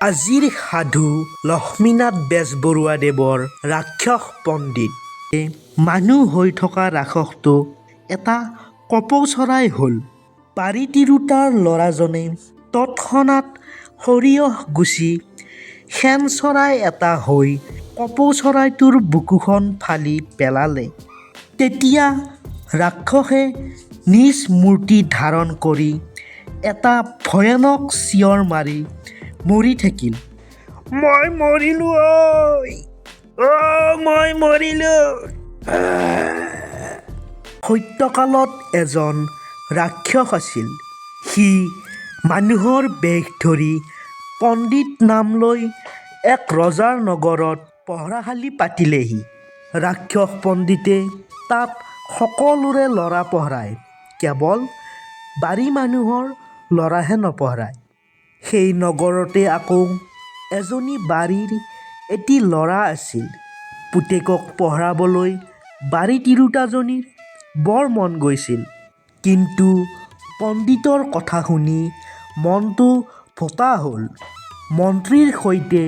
আজিৰ সাধু লক্ষ্মীনাথ বেজবৰুৱাদেৱৰ ৰাক্ষস পণ্ডিত। মানুহ হৈ থকা ৰাক্ষসটো এটা কপৌ চৰাই হ'ল। বাৰী তিৰোতাৰ ল'ৰাজনে তৎক্ষণাত সৰিয়হ গুচি শেন চৰাই এটা হৈ কপৌ চৰাইটোৰ বুকুখন ফালি পেলালে। তেতিয়া ৰাক্ষসে নিজ মূৰ্তি ধাৰণ কৰি এটা ভয়ানক চিঞৰ মাৰি মৰি থাকিল। মই মৰিলোঁ মই মৰিলোঁ। সত্যকালত এজন ৰাক্ষস আছিল। সি মানুহৰ বেশ ধৰি পণ্ডিত নাম লৈ এক ৰজাৰ নগৰত পহৰাশালি পাতিলেহি। ৰাক্ষস পণ্ডিতে তাত সকলোৰে ল'ৰা পঢ়ায়, কেৱল বাৰী মানুহৰ ল'ৰাহে নপঢ়ায়। সেই নগৰতে আকৌ এজনী বাৰীৰ এটি ল'ৰা আছিল। পুতেকক পঢ়াবলৈ বাৰী তিৰোতাজনীৰ বৰ মন গৈছিল, কিন্তু পণ্ডিতৰ কথা শুনি মনটো ভোতা হ'ল। মন্ত্ৰীৰ সৈতে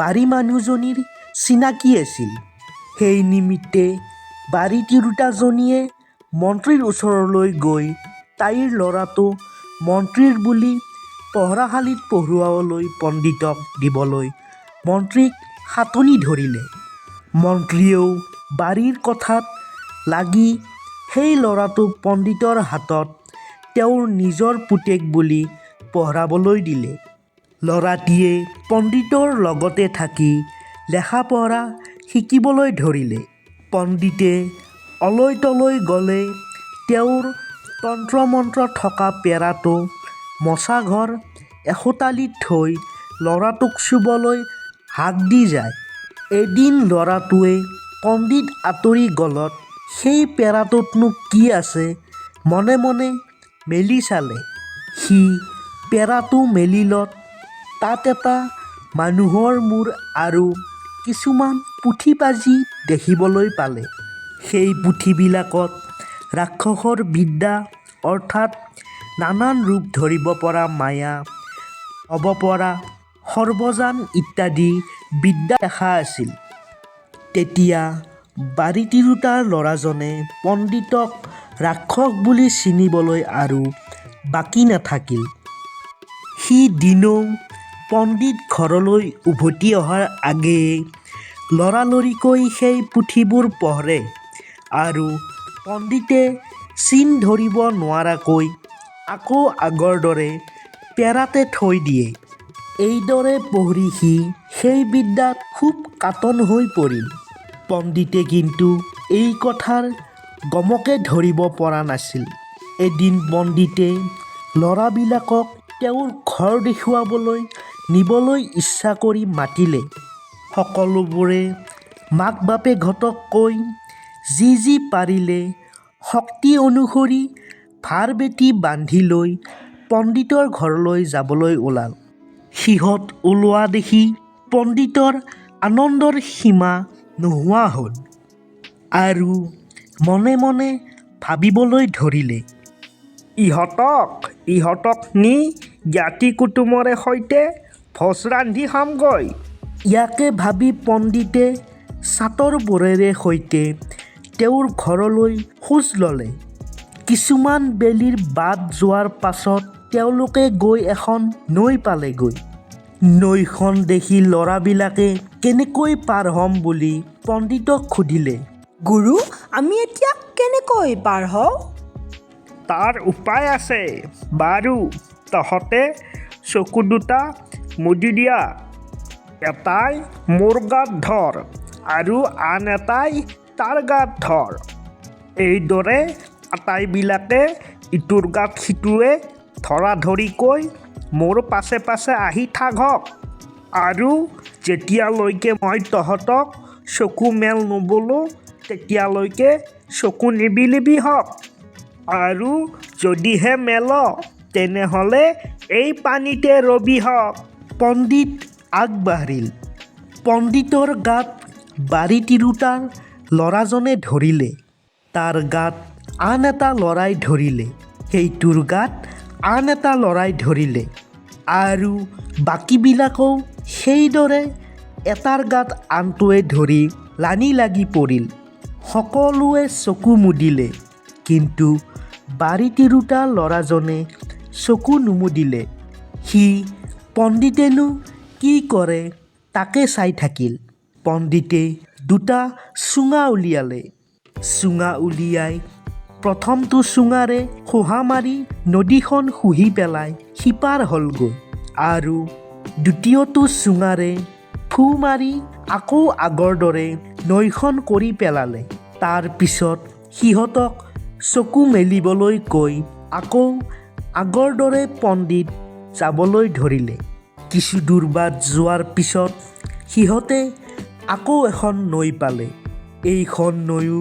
বাৰী মানুহজনীৰ চিনাকি আছিল। সেই নিমিত্তে বাৰী তিৰোতাজনীয়ে মন্ত্ৰীৰ ওচৰলৈ গৈ তাইৰ ল'ৰাটো মন্ত্ৰীৰ বুলি পহৰাশালিত পঢ়ুৱাবলৈ পণ্ডিতক দিবলৈ মন্ত্ৰীক খাটনি ধৰিলে। মন্ত্ৰীয়েও বাৰীৰ কথাত লাগি সেই ল'ৰাটোক পণ্ডিতৰ হাতত তেওঁৰ নিজৰ পুতেক বুলি পঢ়াবলৈ দিলে। ল'ৰাটিয়ে পণ্ডিতৰ লগতে থাকি লেখা পঢ়া শিকিবলৈ ধৰিলে। পণ্ডিতে অলৈ তলৈ গ'লে তেওঁৰ তন্ত্ৰ মন্ত্ৰ থকা পেৰাটো মচা ঘৰ এখোটালিত থৈ ল'ৰাটোক চুবলৈ হাক দি যায়। এদিন ল'ৰাটোৱে পণ্ডিত আঁতৰি গ'লত সেই পেৰাটোতনো কি আছে মনে মনে মেলি চালে। সি পেৰাটো মেলিলত তাত এটা মানুহৰ মূৰ আৰু কিছুমান পুথি পাজি দেখিবলৈ পালে। সেই পুথিবিলাকত ৰাক্ষসৰ বিদ্যা অৰ্থাৎ নানান ৰূপ ধৰিব পৰা মায়া, হ'ব পৰা সৰ্বজান ইত্যাদি বিদ্যা লেখা আছিল। তেতিয়া বাৰী তিৰোতাৰ ল'ৰাজনে পণ্ডিতক ৰাক্ষস বুলি চিনিবলৈ আৰু বাকী নাথাকিল। সি দিনৌ পণ্ডিত ঘৰলৈ উভতি অহাৰ আগেয়ে লৰালৰিকৈ সেই পুথিবোৰ পঢ়ে আৰু পণ্ডিতে চিন ধৰিব নোৱাৰাকৈ আকৌ আগৰ দৰে পেৰাতে থৈ দিয়ে। এইদৰে পঢ়ি সি সেই বিদ্যাত খুব কাটন হৈ পৰিল। পণ্ডিতে কিন্তু এই কথাৰ গমকে ধৰিব পৰা নাছিল। এদিন পণ্ডিতে ল'ৰাবিলাকক তেওঁৰ ঘৰ দেখুৱাবলৈ নিবলৈ ইচ্ছা কৰি মাতিলে। সকলোবোৰে মাক বাপেকহঁতক কৈ যি পাৰিলে শক্তি অনুসৰি ভাৰ বেটি বান্ধি লৈ পণ্ডিতৰ ঘৰলৈ যাবলৈ ওলাল। সিহঁত ওলোৱা দেখি পণ্ডিতৰ আনন্দৰ সীমা নোহোৱা হ'ল আৰু মনে মনে ভাবিবলৈ ধৰিলে, ইহঁতক নি জ্ঞাতি কুটুমৰে সৈতে ভোজ ৰান্ধি খামগৈ। ইয়াকে ভাবি পণ্ডিতে চাটৰবোৰেৰে সৈতে তেওঁৰ ঘৰলৈ খোজ ল'লে। কিছুমান বেলিৰ বাট যোৱাৰ পাছত তেওঁলোকে গৈ এখন নৈ পালেগৈ। নৈখন দেখি ল'ৰাবিলাকে কেনেকৈ পাৰ হ'ম বুলি পণ্ডিতক সুধিলে। গুৰু, আমি এতিয়া কেনেকৈ পাৰ হওঁ? তাৰ উপায় আছে। বাৰু তহঁতে চকু দুটা মুদি দিয়া। এটাই মোৰ গাত ধৰ আৰু আন এটাই তাৰ গাত ধৰ। এইদৰে আটাইবিলাকে ইটোৰ গাত সিটোৱে ধৰাধৰিকৈ মোৰ পাছে পাছে আহি থাকক আৰু যেতিয়ালৈকে মই তহঁতক চকু মেল নবোলো তেতিয়ালৈকে চকু নিবিলিবি হওক, আৰু যদিহে মেল তেনেহ'লে এই পানীতে ৰবি হওক। পণ্ডিত আগবাঢ়িল। পণ্ডিতৰ গাত বাৰী তিৰোতাৰ ল'ৰাজনে ধৰিলে। তাৰ গাত আন এটা ল'ৰাই ধৰিলে। সেইটোৰ গাত আন এটা ল'ৰাই ধৰিলে আৰু বাকীবিলাকেও সেইদৰে এটাৰ গাত আনটোৱে ধৰি লানি লাগি পৰিল। সকলোৱে চকু মুদিলে, কিন্তু বাৰী তিৰোতা ল'ৰাজনে চকু নুমুদিলে। সি পণ্ডিতেনো কি কৰে তাকে চাই থাকিল। পণ্ডিতে দুটা চুঙা উলিয়ালে। চুঙা উলিয়াই প্ৰথমটো চুঙাৰে খোহা মাৰি নদীখন শুহি পেলাই সিপাৰ হ'লগৈ, আৰু দ্বিতীয়টো চুঙাৰে ফু মাৰি আকৌ আগৰ দৰে নৈখন কৰি পেলালে। তাৰ পিছত সিহঁতক চকু মেলিবলৈ কৈ আকৌ আগৰ দৰে পণ্ডিত যাবলৈ ধৰিলে। কিছু দূৰ বাট যোৱাৰ পিছত সিহঁতে আকৌ এখন নৈ পালে। এইখন নৈও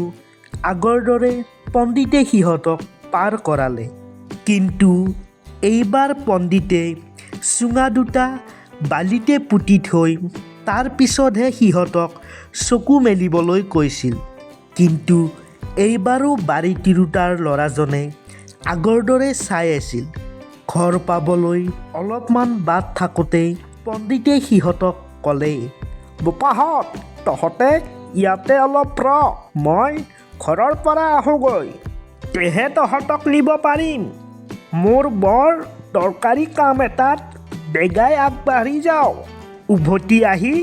আগৰ দৰে পণ্ডিতে সিহঁতক পাৰ কৰালে, কিন্তু এইবাৰ পণ্ডিতে চুঙা দুটা বালিতে পুতি থৈ তাৰ পিছতহে সিহঁতক চকু মেলিবলৈ কৈছিল। কিন্তু এইবাৰো বাৰী তিৰোতাৰ ল'ৰাজনে আগৰ দৰে চাই আছিল। ঘৰ পাবলৈ অলপমান বাট থাকোঁতেই পণ্ডিতে সিহঁতক ক'লে, বোপাহঁত, তহঁতে ইয়াতে অলপ ৰ, মই ঘৰৰ পৰা আহোঁগৈ, তেহে তহঁতক নিব পাৰিম। মোৰ বৰ দৰকাৰী কাম এটাত বেগাই আগবাঢ়ি যাওঁ। উভতি আহি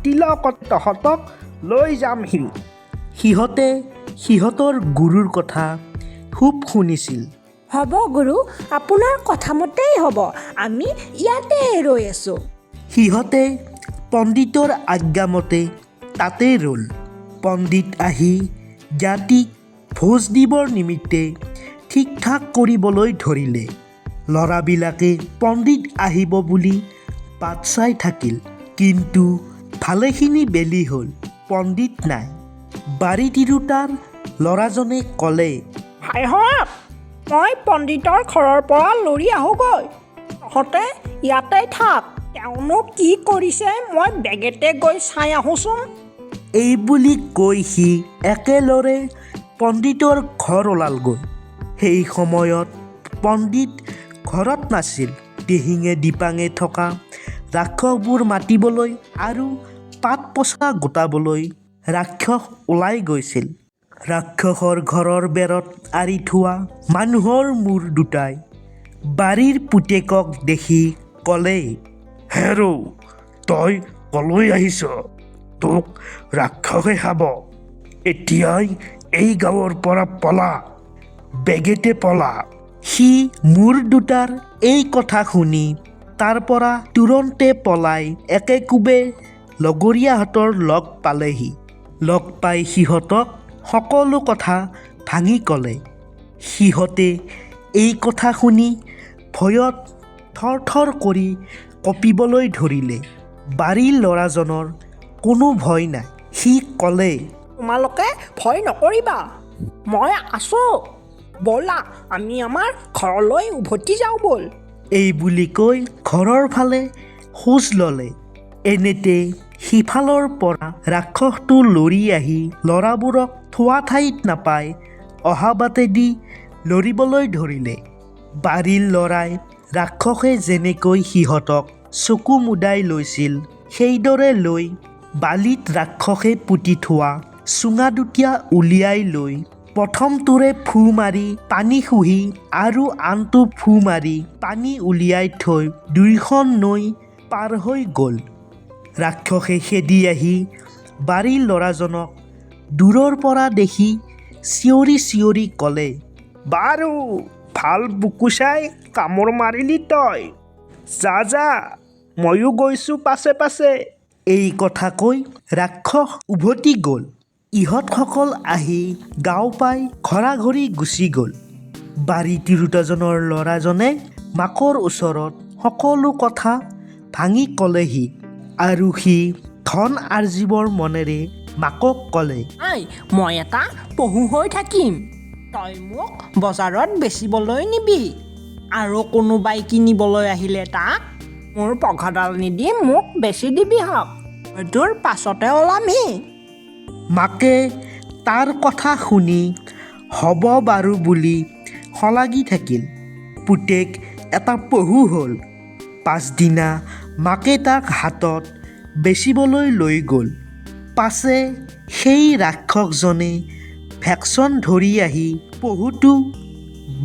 তিলকত তহঁতক লৈ যামহি। সিহঁতে সিহঁতৰ গুৰুৰ কথা খুব শুনিছিল। হ'ব গুৰু, আপোনাৰ কথামতেই হ'ব, আমি ইয়াতে ৰৈ আছোঁ। সিহঁতে পণ্ডিতৰ আজ্ঞামতে তাতে ৰ'ল। পণ্ডিত আহি জাতিক ভোজ দিবৰ নিমিত্তে ঠিক ঠাক কৰিবলৈ ধৰিলে। ল'ৰাবিলাকে পণ্ডিত আহিব বুলি বাট চাই থাকিল, কিন্তু ভালেখিনি বেলি হ'ল, পণ্ডিত নাই। বাৰী তিৰোতাৰ ল'ৰাজনে ক'লে, ভাইহঁত, মই পণ্ডিতৰ ঘৰৰ পৰা লৰি আহোঁগৈ, তহঁতে ইয়াতে থাক, তেওঁনো কি কৰিছে মই বেগেতে গৈ চাই আহোঁচোন। এই বুলি কৈ সি একেলৰে পণ্ডিতৰ ঘৰ ওলালগৈ। সেই সময়ত পণ্ডিত ঘৰত নাছিল। দিহিঙে দিপাঙে থকা ৰাক্ষসবোৰ মাতিবলৈ আৰু পাত পচা গোটাবলৈ ৰাক্ষস ওলাই গৈছিল। ৰাক্ষসৰ ঘৰৰ বেৰত আঁৰি থোৱা মানুহৰ মূৰ দুটাই বাৰীৰ পুতেকক দেখি ক'লে, হেৰৌ, তই কলৈ আহিছ? তোক ৰাক্ষসে খাব। এতিয়াই এই গাঁৱৰ পৰা পলা, বেগেতে পলা। সি মূৰ দুটাৰ এই কথা শুনি তাৰ পৰা তুৰন্তে পলাই একেকোবে লগৰীয়াহঁতৰ লগ পালেহি। লগ পাই সিহঁতক সকলো কথা ভাঙি ক'লে। সিহঁতে এই কথা শুনি ভয়ত থৰথৰ কৰি কঁপিবলৈ ধৰিলে। বাৰীৰ ল'ৰাজনৰ কোনো ভয় নাই। সি ক'লে, তোমালোকে ভয় নকৰিবা, মই আছোঁ, ব'লা আমি আমাৰ ঘৰলৈ উভতি যাওঁ ব'ল। এই বুলি কৈ ঘৰৰ ফালে খোজ ল'লে। এনেতে সিফালৰ পৰা ৰাক্ষসটো লৰি আহি ল'ৰাবোৰক থোৱা ঠাইত নাপাই অহা বাটেদি লৰিবলৈ ধৰিলে। বাৰীৰ ল'ৰাই ৰাক্ষসে যেনেকৈ সিহঁতক চকু মুদাই লৈছিল, সেইদৰে লৈ বালিত ৰাক্ষসে পুতি থোৱা চুঙা দুটা উলিয়াই লৈ প্ৰথমটোৰে ফু মাৰি পানী শুহি আৰু আনটো ফু মাৰি পানী উলিয়াই থৈ দুইখন নৈ পাৰ হৈ গ'ল। ৰাক্ষসে খেদি আহি বাৰীৰ ল'ৰাজনক দূৰৰ পৰা দেখি চিঞৰি চিঞৰি ক'লে, বাৰু, ভাল বুকু চাই কামোৰ মাৰিলি তই, যা যা, ময়ো গৈছোঁ পাছে পাছে। এই কথা কৈ ৰাক্ষস উভতি গ'ল। ইহঁতসকল আহি গাঁও পাই ঘৰাঘৰি গুচি গ'ল। বাৰী তিৰোতাজনৰ ল'ৰাজনে মাকৰ ওচৰত সকলো কথা ভাঙি ক'লেহি, আৰু সি ধন আৰ্জিবৰ মনেৰে মাকক ক'লে, আই, মই এটা পহু হৈ থাকিম, তই মোক বজাৰত বেচিবলৈ নিবি, আৰু কোনোবাই কিনিবলৈ আহিলে তাক মোৰ পঘাডাল নিদি মোক বেচি দিবি হওক, মই তোৰ পাছতে ওলামহি। মাকে তাৰ কথা শুনি হ'ব বাৰু বুলি শলাগি থাকিল। পুতেক এটা পহু হ'ল। পাছদিনা মাকে তাক হাতত বেচিবলৈ লৈ গ'ল। পাছে সেই ৰাক্ষসজনে ভেকচন ধৰি আহি বহুতো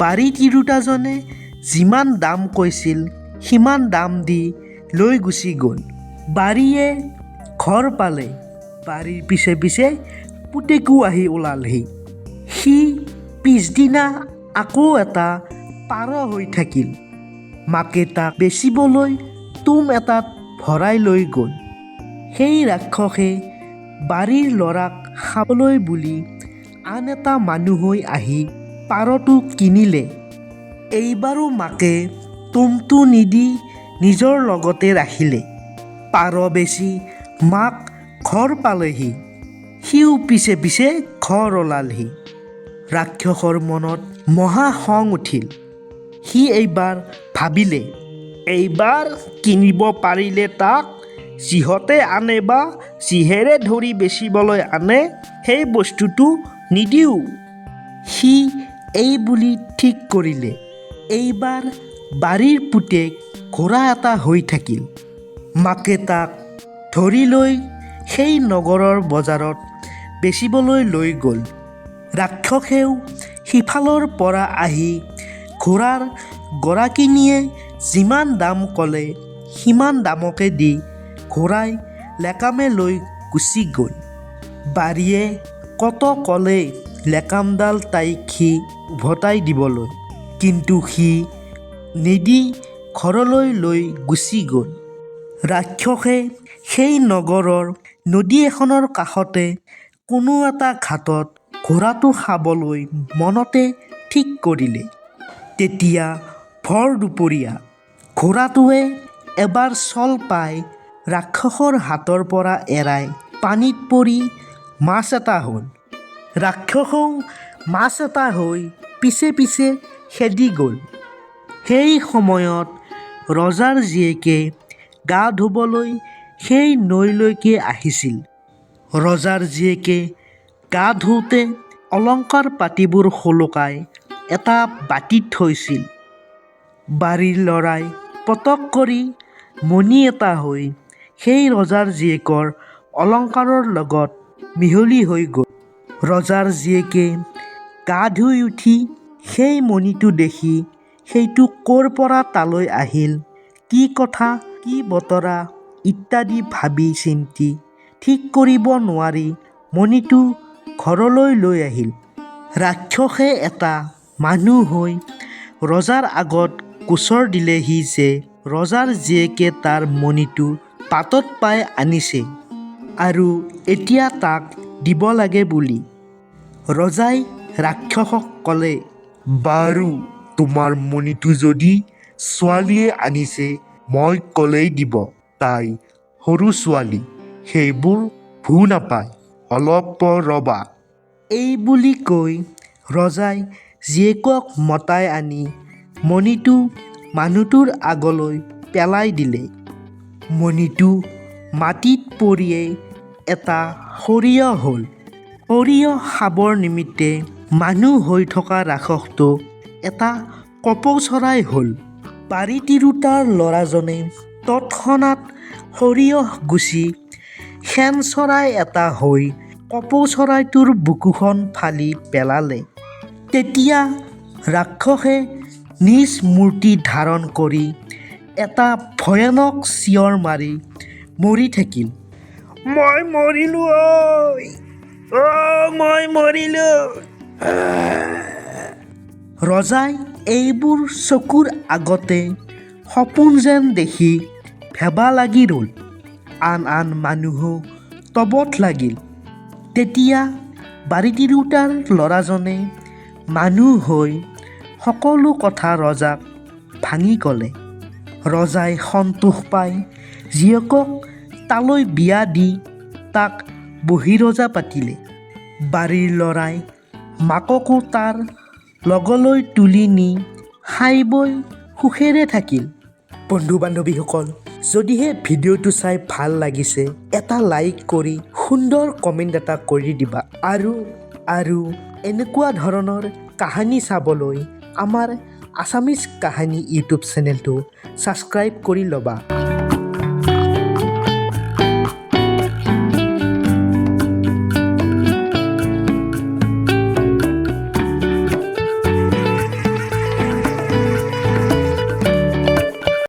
বাৰী তিৰোতাজনে যিমান দাম কৈছিল সিমান দাম দি লৈ গুচি গ'ল। বাৰীয়ে ঘৰ পালে। বাৰীৰ পিছে পিছে পুতেকো আহি ওলালহি। সি পিছদিনা আকৌ এটা পাৰ হৈ থাকিল। মাকে তাক বেচিবলৈ তুম এটাত ভৰাই লৈ গ'ল। সেই ৰাক্ষসে বাৰীৰ ল'ৰাক খাবলৈ বুলি আন এটা মানুহ হৈ আহি পাৰটো কিনিলে। এইবাৰো মাকে তুমটো নিদি নিজৰ লগতে ৰাখিলে। পাৰ বেচি মাক ঘৰ পালেহি। সিও পিছে পিছে ঘৰ ওলালহি। ৰাক্ষসৰ মনত মহা খং উঠিল। সি এইবাৰ ভাবিলে, এইবাৰ কিনিব পাৰিলে তাক যিহতে আনে বা যিহেৰে ধৰি বেচিবলৈ আনে সেই বস্তুটো নিদিওঁ। সি এই বুলি ঠিক কৰিলে। এইবাৰ বাৰীৰ পুতেক ঘোঁৰা এটা হৈ থাকিল। মাকে তাক ধৰি লৈ সেই নগৰৰ বজাৰত বেচিবলৈ লৈ গ'ল। ৰাক্ষসেও সিফালৰ পৰা আহি ঘোঁৰাৰ গৰাকীনিয়ে যিমান দাম ক'লে সিমান দামকে দি ঘোঁৰাই লেকামে লৈ গুচি গ'ল। বাৰীয়ে কত ক'লে লেকামডাল তাইক সি উভতাই দিবলৈ, কিন্তু সি নিদি ঘৰলৈ লৈ গুচি গ'ল। ৰাক্ষসে সেই নগৰৰ নদী এখনৰ কাষতে কোনো এটা ঘাটত ঘোঁৰাটো খাবলৈ মনতে ঠিক কৰিলে। তেতিয়া ভৰ দুপৰীয়া ঘোঁৰাটোৱে এবাৰ চল পাই ৰাক্ষসৰ হাতৰ পৰা এৰাই পানীত পৰি মাছ এটা হ'ল। ৰাক্ষসেও মাছ এটা হৈ পিছে পিছে খেদি গ'ল। সেই সময়ত ৰজাৰ জীয়েকে গা ধুবলৈ সেই নৈলৈকে আহিছিল। ৰজাৰ জীয়েকে গা ধুওঁতে অলংকাৰ পাতিবোৰ সোলোকাই এটা বাটিত থৈছিল। বাৰীৰ ল'ৰাই পটক কৰি মণি এটা হৈ সেই ৰজাৰ জীয়েকৰ অলংকাৰৰ লগত মিহলি হৈ গ'ল। ৰজাৰ জীয়েকে গা ধুই উঠি সেই মণিটো দেখি সেইটো ক'ৰ পৰা তালৈ আহিল, কি কথা কি বতৰা ইত্যাদি ভাবি চিন্তি ঠিক কৰিব নোৱাৰি মণিটো ঘৰলৈ লৈ আহিল। ৰাক্ষসে এটা মানুহ হৈ ৰজাৰ আগত গোচৰ দিলেহি যে ৰজাৰ জীয়েকে তাৰ মণিটো বাটত পাই আনিছে আৰু এতিয়া তাক দিব লাগে বুলি। ৰজাই ৰাক্ষসক ক'লে, বাৰু তোমাৰ মণিটো যদি ছোৱালীয়ে আনিছে মই ক'লেই দিব। তাই সৰু ছোৱালী, সেইবোৰ ভু নাপায়, অলপ পৰ ৰ'বা। এই বুলি কৈ ৰজাই জীয়েকক মতাই আনি মণিটো মানুহটোৰ আগলৈ পেলাই দিলে। মণিটো মাটিত পৰিয়েই এটা সৰিয়হ হ'ল। সৰিয়হ খাবৰ নিমিত্তে মানুহ হৈ থকা ৰাক্ষসটো এটা কপৌ চৰাই হ'ল। বাৰী তিৰোতাৰ ল'ৰাজনে তৎক্ষণাত সৰিয়হ গুচি শেন চৰাই এটা হৈ কপৌ চৰাইটোৰ বুকুখন ফালি পেলালে। তেতিয়া ৰাক্ষসে নিজ মূৰ্তি ধাৰণ কৰি এটা ভয়ানক চিঞৰ মাৰি মৰি থাকিল। মই মৰিলোঁ ঐ, মই মৰিলোঁ। ৰজাই এইবোৰ চকুৰ আগতে সপোন যেন দেখি ভেবা লাগি ৰ'ল। আন আন মানুহো তবত লাগিল। তেতিয়া বাৰী তিৰোতাৰ ল'ৰাজনে মানুহ হৈ সকলো কথা ৰজাক ভাঙি ক'লে। ৰজাই সন্তোষ পাই জীয়েকক তালৈ বিয়া দি তাক বহিৰজা পাতিলে। বাৰীৰ ল'ৰাই মাককো তাৰ লগলৈ তুলি নি খাই বৈ সুখেৰে থাকিল। বন্ধু বান্ধৱীসকল, যদিহে ভিডিঅ'টো চাই ভাল লাগিছে এটা লাইক কৰি সুন্দৰ কমেণ্ট এটা কৰি দিবা আৰু এনেকুৱা ধৰণৰ কাহানী চাবলৈ আমাৰ আছামিজ কাহানী ইউটিউব চেনেলটো ছাবস্ক্ৰাইব কৰি ল'বা।